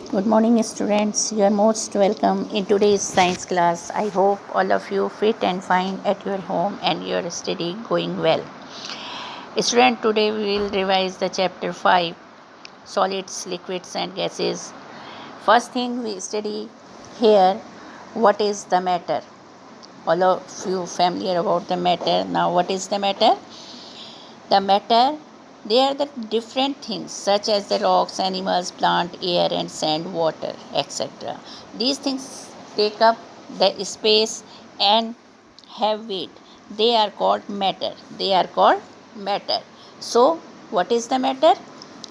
Good morning, students. You are most welcome in today's science class. I hope all of you fit and fine at your home and your study going well. Student, today we will revise the chapter 5, solids, liquids and gases. First thing we study here, what is the matter? All of you familiar about the matter. Now what is the matter? The matter, they are the different things such as the rocks, animals, plant, air and sand, water, etc. These things take up the space and have weight. They are called matter. They are called matter. So, what is the matter?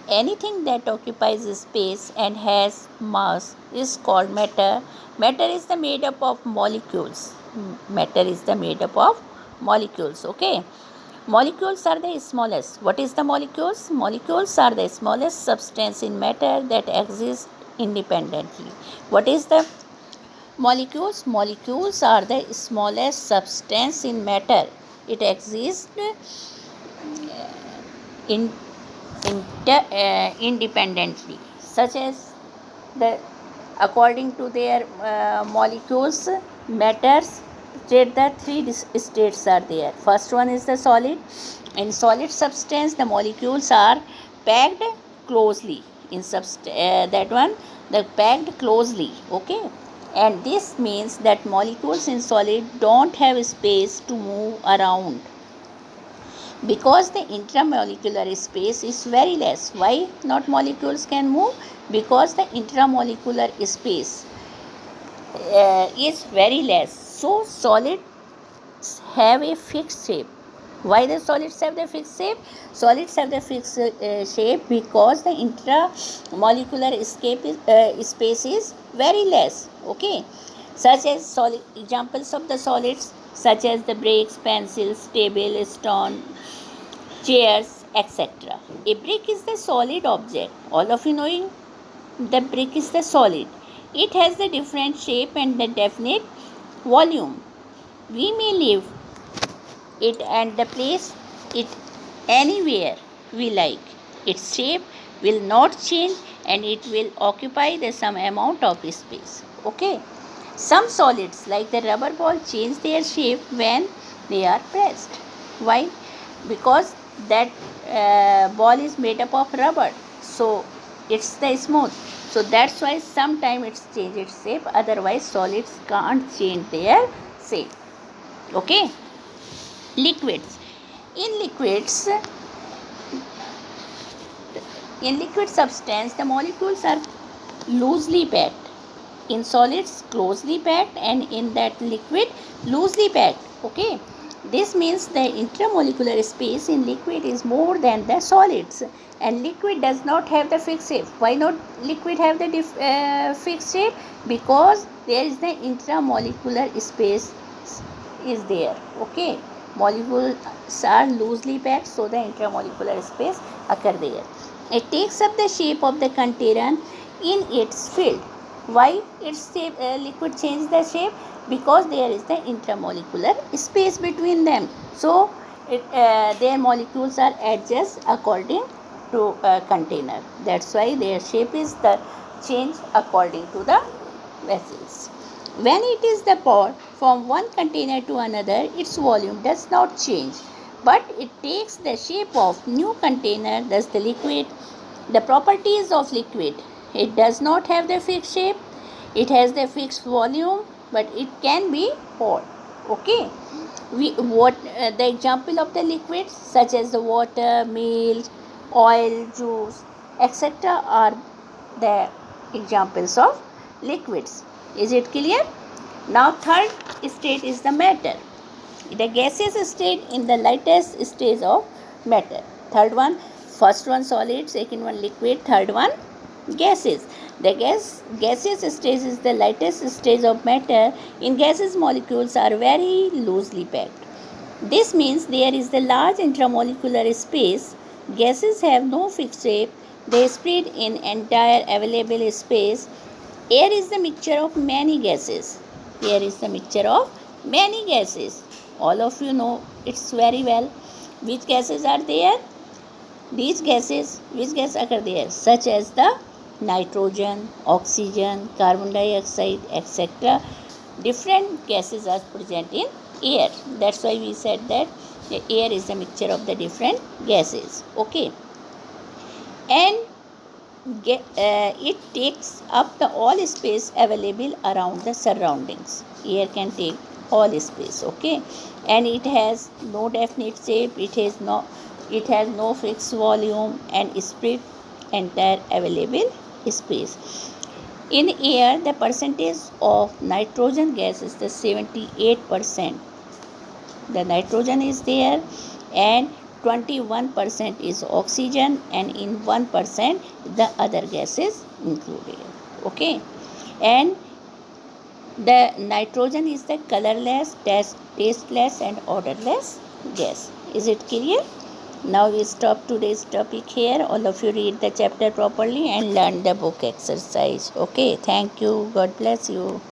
Anything that occupies space and has mass is called matter. Matter is the made up of molecules. Matter is the made up of molecules. Okay. Molecules are the smallest. What is the molecules? Molecules are the smallest substance in matter that exists independently. What is the molecules? Molecules are the smallest substance in matter. It exists in, independently, such as the according to their molecules, matters state the three states are there. First one is the solid. In solid substance, the molecules are packed closely. In that one, the packed closely. Okay, and this means that molecules in solid don't have space to move around because the intramolecular space is very less. Why not molecules can move? Because the intramolecular space is very less. So solids have a fixed shape. Why the solids have the fixed shape? Solids have the fixed shape because the intramolecular space is very less. Okay, such as solid examples of the solids such as the brakes, pencils, table, stone, chairs, etc. A brick is the solid object. All of you knowing the brick is the solid. It has the different shape and the definite volume. We may leave it and the place it anywhere we like. Its shape will not change and it will occupy the some amount of space. Okay. Some solids like the rubber ball change their shape when they are pressed. Why? Because that ball is made up of rubber, so it's the smooth. So that's why sometimes it's change its shape. Otherwise, solids can't change their shape. Okay. Liquids. In liquids, in liquid substance, the molecules are loosely packed. In solids, closely packed, and in that liquid, loosely packed. Okay. This means the intramolecular space in liquid is more than the solids, and liquid does not have the fixed shape. Why not liquid have the fixed shape? Because there is the intramolecular space is there. Okay, molecules are loosely packed, so the intramolecular space occur there. It takes up the shape of the container in its field. Why its shape, liquid change the shape? Because there is the intramolecular space between them. So their molecules are adjust according to a container. That's why their shape is the change according to the vessels. When it is the poured from one container to another, its volume does not change, but it takes the shape of new container. Thus the liquid, the properties of liquid, it does not have the fixed shape, it has the fixed volume, but it can be poured. Okay, the example of the liquids such as the water, milk, oil, juice, etc. are the examples of liquids. Is it clear? Now third state is the matter. The gaseous state in the lightest stage of matter. Third one, first one solid, second one liquid, third one gases. The gaseous stage is the lightest stage of matter. In gases, molecules are very loosely packed. This means there is the large intramolecular space. Gases have no fixed shape. They spread in entire available space. Air is the mixture of many gases. Air is the mixture of many gases. All of you know it's very well. Which gases are there? These gases, which gas occur there? Such as the nitrogen, oxygen, carbon dioxide, etc. Different gases are present in air. That's why we said that the air is a mixture of the different gases. Okay, and it takes up the all space available around the surroundings. Air can take all space. Okay, and it has no definite shape. It has no fixed volume and spread entire available space. In air, the percentage of nitrogen gas is the 78%. The nitrogen is there, and 21% is oxygen, and in 1% the other gases included. Okay, and the nitrogen is the colorless, tasteless and odorless gas. Is it clear? Now we stop today's topic here. All of you read the chapter properly and learn the book exercise. Okay, thank you. God bless you.